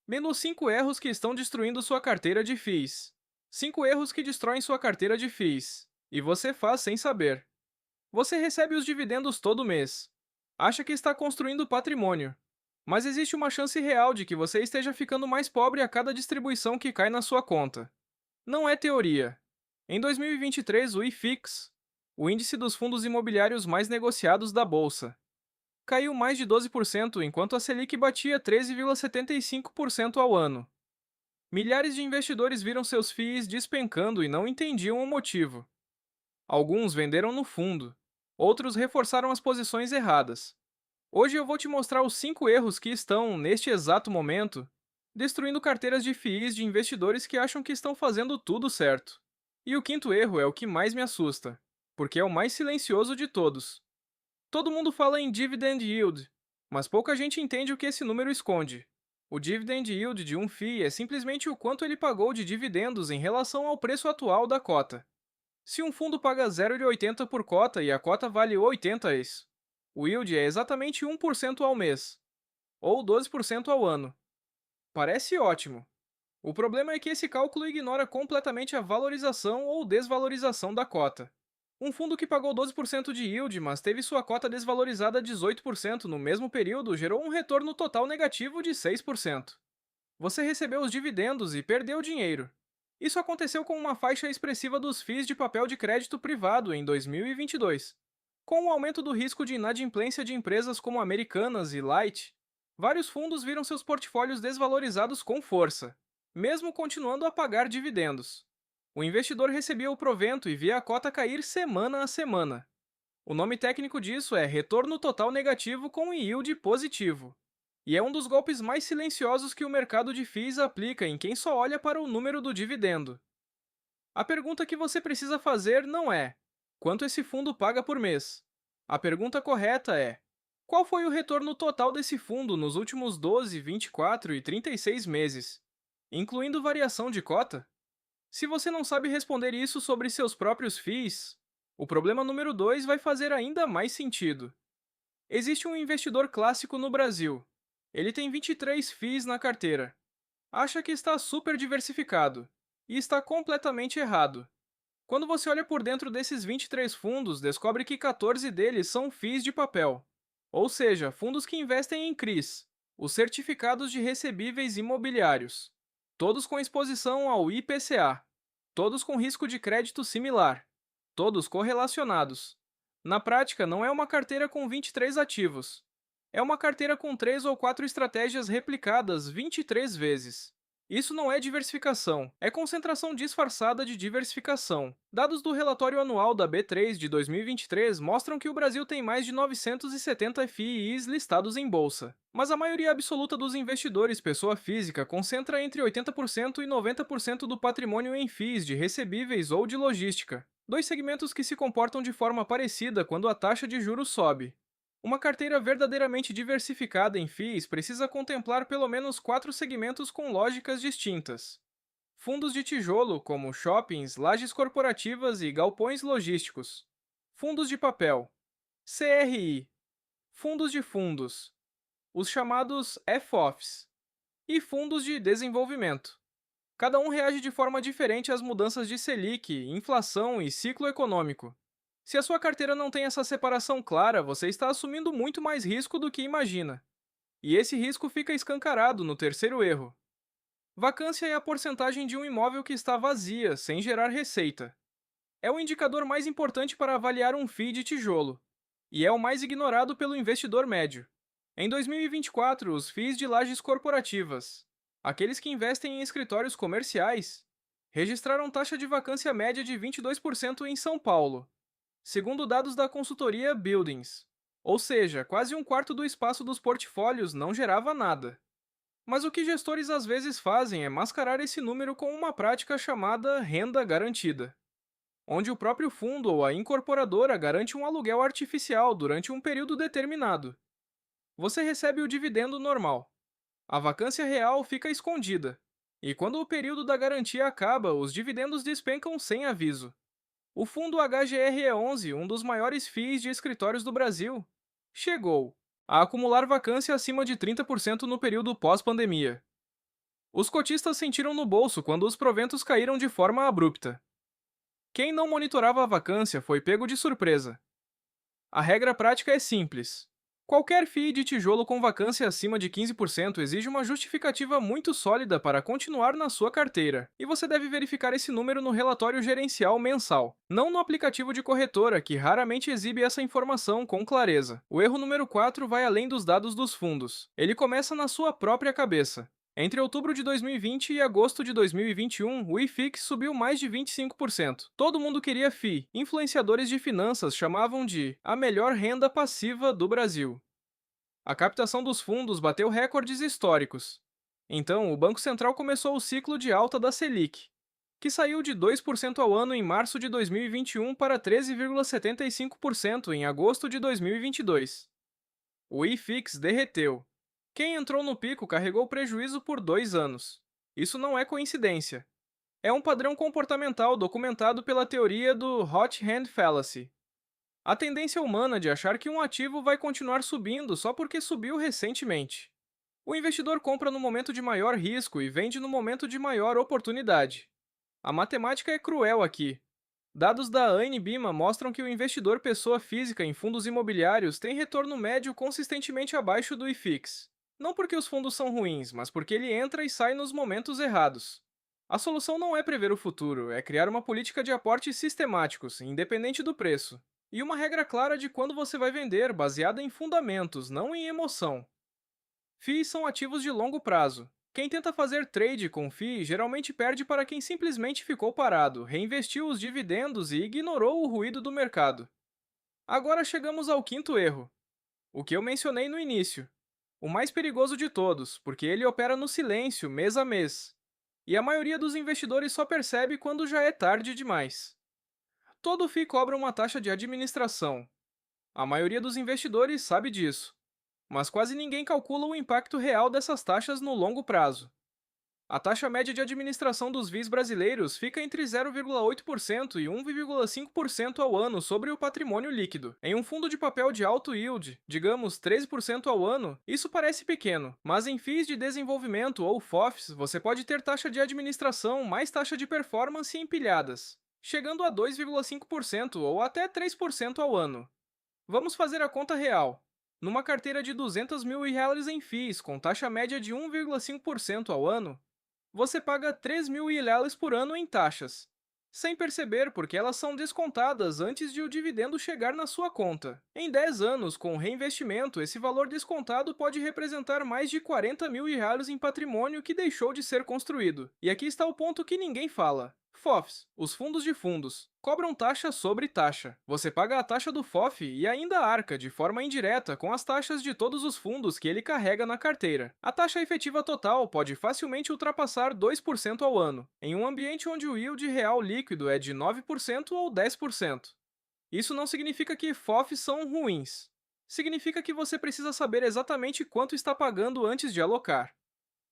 Menos 5 erros que estão destruindo sua carteira de FIIs. 5 erros que destroem sua carteira de FIIs. E você faz sem saber. Você recebe os dividendos todo mês. Acha que está construindo patrimônio. Mas existe uma chance real de que você esteja ficando mais pobre a cada distribuição que cai na sua conta. Não é teoria. Em 2023, o IFIX, o índice dos fundos imobiliários mais negociados da bolsa, caiu mais de 12%, enquanto a Selic batia 13,75% ao ano. Milhares de investidores viram seus FIIs despencando e não entendiam o motivo. Alguns venderam no fundo, outros reforçaram as posições erradas. Hoje eu vou te mostrar os 5 erros que estão, neste exato momento, destruindo carteiras de FIIs de investidores que acham que estão fazendo tudo certo. E o quinto erro é o que mais me assusta, porque é o mais silencioso de todos. Todo mundo fala em dividend yield, mas pouca gente entende o que esse número esconde. O dividend yield de um FII é simplesmente o quanto ele pagou de dividendos em relação ao preço atual da cota. Se um fundo paga 0,80 por cota e a cota vale 80 es, o yield é exatamente 1% ao mês, ou 12% ao ano. Parece ótimo. O problema é que esse cálculo ignora completamente a valorização ou desvalorização da cota. Um fundo que pagou 12% de yield, mas teve sua cota desvalorizada 18% no mesmo período, gerou um retorno total negativo de 6%. Você recebeu os dividendos e perdeu dinheiro. Isso aconteceu com uma faixa expressiva dos FIIs de papel de crédito privado em 2022. Com o aumento do risco de inadimplência de empresas como Americanas e Light, vários fundos viram seus portfólios desvalorizados com força, mesmo continuando a pagar dividendos. O investidor recebia o provento e via a cota cair semana a semana. O nome técnico disso é retorno total negativo com yield positivo. E é um dos golpes mais silenciosos que o mercado de FIIs aplica em quem só olha para o número do dividendo. A pergunta que você precisa fazer não é: quanto esse fundo paga por mês? A pergunta correta é: qual foi o retorno total desse fundo nos últimos 12, 24 e 36 meses, incluindo variação de cota? Se você não sabe responder isso sobre seus próprios FIIs, o problema número 2 vai fazer ainda mais sentido. Existe um investidor clássico no Brasil. Ele tem 23 FIIs na carteira. Acha que está super diversificado. E está completamente errado. Quando você olha por dentro desses 23 fundos, descobre que 14 deles são FIIs de papel. Ou seja, fundos que investem em CRIs, os certificados de recebíveis imobiliários. Todos com exposição ao IPCA. Todos com risco de crédito similar. Todos correlacionados. Na prática, não é uma carteira com 23 ativos. É uma carteira com 3 ou 4 estratégias replicadas 23 vezes. Isso não é diversificação, é concentração disfarçada de diversificação. Dados do relatório anual da B3 de 2023 mostram que o Brasil tem mais de 970 FIIs listados em bolsa. Mas a maioria absoluta dos investidores pessoa física concentra entre 80% e 90% do patrimônio em FIIs de recebíveis ou de logística. Dois segmentos que se comportam de forma parecida quando a taxa de juros sobe. Uma carteira verdadeiramente diversificada em FIIs precisa contemplar pelo menos 4 segmentos com lógicas distintas. Fundos de tijolo, como shoppings, lajes corporativas e galpões logísticos. Fundos de papel. CRI. Fundos de fundos. Os chamados FOFs. E fundos de desenvolvimento. Cada um reage de forma diferente às mudanças de Selic, inflação e ciclo econômico. Se a sua carteira não tem essa separação clara, você está assumindo muito mais risco do que imagina. E esse risco fica escancarado no terceiro erro. Vacância é a porcentagem de um imóvel que está vazia, sem gerar receita. É o indicador mais importante para avaliar um FII de tijolo. E é o mais ignorado pelo investidor médio. Em 2024, os FIIs de lajes corporativas, aqueles que investem em escritórios comerciais, registraram taxa de vacância média de 22% em São Paulo, segundo dados da consultoria Buildings. Ou seja, quase um quarto do espaço dos portfólios não gerava nada. Mas o que gestores às vezes fazem é mascarar esse número com uma prática chamada renda garantida, onde o próprio fundo ou a incorporadora garante um aluguel artificial durante um período determinado. Você recebe o dividendo normal. A vacância real fica escondida. E quando o período da garantia acaba, os dividendos despencam sem aviso. O fundo HGRE11, um dos maiores FIIs de escritórios do Brasil, chegou a acumular vacância acima de 30% no período pós-pandemia. Os cotistas sentiram no bolso quando os proventos caíram de forma abrupta. Quem não monitorava a vacância foi pego de surpresa. A regra prática é simples. Qualquer FII de tijolo com vacância acima de 15% exige uma justificativa muito sólida para continuar na sua carteira, e você deve verificar esse número no relatório gerencial mensal, não no aplicativo de corretora, que raramente exibe essa informação com clareza. O erro número 4 vai além dos dados dos fundos. Ele começa na sua própria cabeça. Entre outubro de 2020 e agosto de 2021, o IFIX subiu mais de 25%. Todo mundo queria FI. Influenciadores de finanças chamavam de a melhor renda passiva do Brasil. A captação dos fundos bateu recordes históricos. Então, o Banco Central começou o ciclo de alta da Selic, que saiu de 2% ao ano em março de 2021 para 13,75% em agosto de 2022. O IFIX derreteu. Quem entrou no pico carregou prejuízo por 2 anos. Isso não é coincidência. É um padrão comportamental documentado pela teoria do Hot Hand Fallacy. A tendência humana de achar que um ativo vai continuar subindo só porque subiu recentemente. O investidor compra no momento de maior risco e vende no momento de maior oportunidade. A matemática é cruel aqui. Dados da ANBIMA mostram que o investidor pessoa física em fundos imobiliários tem retorno médio consistentemente abaixo do IFIX. Não porque os fundos são ruins, mas porque ele entra e sai nos momentos errados. A solução não é prever o futuro, é criar uma política de aportes sistemáticos, independente do preço. E uma regra clara de quando você vai vender, baseada em fundamentos, não em emoção. FIIs são ativos de longo prazo. Quem tenta fazer trade com FII geralmente perde para quem simplesmente ficou parado, reinvestiu os dividendos e ignorou o ruído do mercado. Agora chegamos ao quinto erro. O que eu mencionei no início. O mais perigoso de todos, porque ele opera no silêncio, mês a mês. E a maioria dos investidores só percebe quando já é tarde demais. Todo FII cobra uma taxa de administração. A maioria dos investidores sabe disso. Mas quase ninguém calcula o impacto real dessas taxas no longo prazo. A taxa média de administração dos FIIs brasileiros fica entre 0,8% e 1,5% ao ano sobre o patrimônio líquido. Em um fundo de papel de alto yield, digamos 13% ao ano, isso parece pequeno, mas em FIIs de desenvolvimento ou FOFs, você pode ter taxa de administração mais taxa de performance empilhadas, chegando a 2,5% ou até 3% ao ano. Vamos fazer a conta real. Numa carteira de R$ 200 mil em FIIs, com taxa média de 1,5% ao ano, você paga 3 mil ilhales por ano em taxas, sem perceber porque elas são descontadas antes de o dividendo chegar na sua conta. Em 10 anos, com reinvestimento, esse valor descontado pode representar mais de 40 mil ilhales em patrimônio que deixou de ser construído. E aqui está o ponto que ninguém fala. FOFs, os fundos de fundos, cobram taxa sobre taxa. Você paga a taxa do FOF e ainda arca, de forma indireta, com as taxas de todos os fundos que ele carrega na carteira. A taxa efetiva total pode facilmente ultrapassar 2% ao ano, em um ambiente onde o yield real líquido é de 9% ou 10%. Isso não significa que FOFs são ruins. Significa que você precisa saber exatamente quanto está pagando antes de alocar.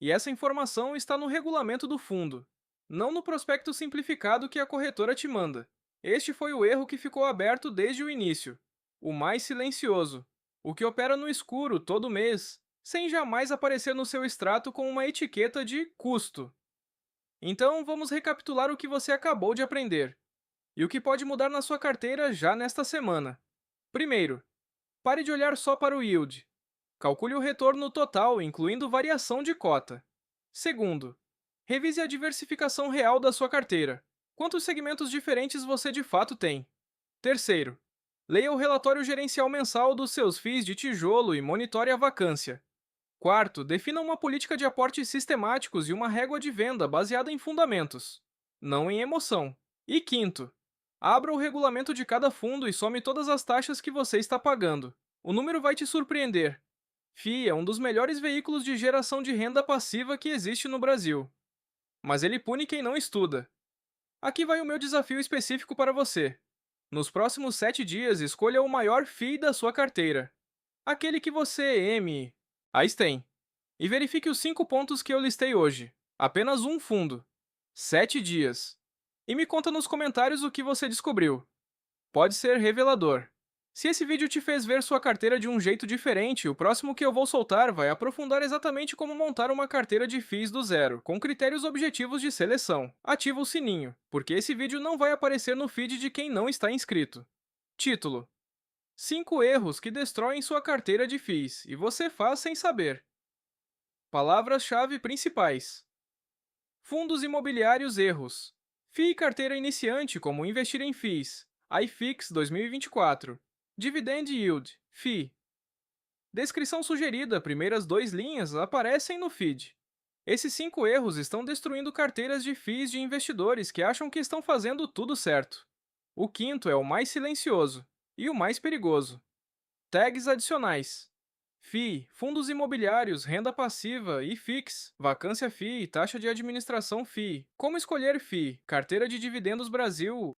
E essa informação está no regulamento do fundo, não no prospecto simplificado que a corretora te manda. Este foi o erro que ficou aberto desde o início. O mais silencioso. O que opera no escuro todo mês, sem jamais aparecer no seu extrato com uma etiqueta de custo. Então, vamos recapitular o que você acabou de aprender. E o que pode mudar na sua carteira já nesta semana. Primeiro, pare de olhar só para o yield. Calcule o retorno total, incluindo variação de cota. Segundo, revise a diversificação real da sua carteira. Quantos segmentos diferentes você de fato tem? Terceiro, leia o relatório gerencial mensal dos seus FIIs de tijolo e monitore a vacância. Quarto, defina uma política de aportes sistemáticos e uma régua de venda baseada em fundamentos, não em emoção. E quinto, abra o regulamento de cada fundo e some todas as taxas que você está pagando. O número vai te surpreender. FII é um dos melhores veículos de geração de renda passiva que existe no Brasil. Mas ele pune quem não estuda. Aqui vai o meu desafio específico para você. Nos próximos 7 dias, escolha o maior FII da sua carteira. Aquele que você Aí tem. E verifique os 5 pontos que eu listei hoje. Apenas um fundo. 7 dias. E me conta nos comentários o que você descobriu. Pode ser revelador. Se esse vídeo te fez ver sua carteira de um jeito diferente, o próximo que eu vou soltar vai aprofundar exatamente como montar uma carteira de FIIs do zero, com critérios objetivos de seleção. Ativa o sininho, porque esse vídeo não vai aparecer no feed de quem não está inscrito. Título: 5 erros que destroem sua carteira de FIIs e você faz sem saber. Palavras-chave principais: fundos imobiliários erros. FII carteira iniciante como investir em FIIs. iFix 2024. Dividend Yield, FII. Descrição sugerida, primeiras 2 linhas, aparecem no feed. Esses 5 erros estão destruindo carteiras de FIIs de investidores que acham que estão fazendo tudo certo. O quinto é o mais silencioso e o mais perigoso. Tags adicionais: FII, fundos imobiliários, renda passiva, IFIX, vacância FII, taxa de administração FII. Como escolher FII, carteira de dividendos Brasil,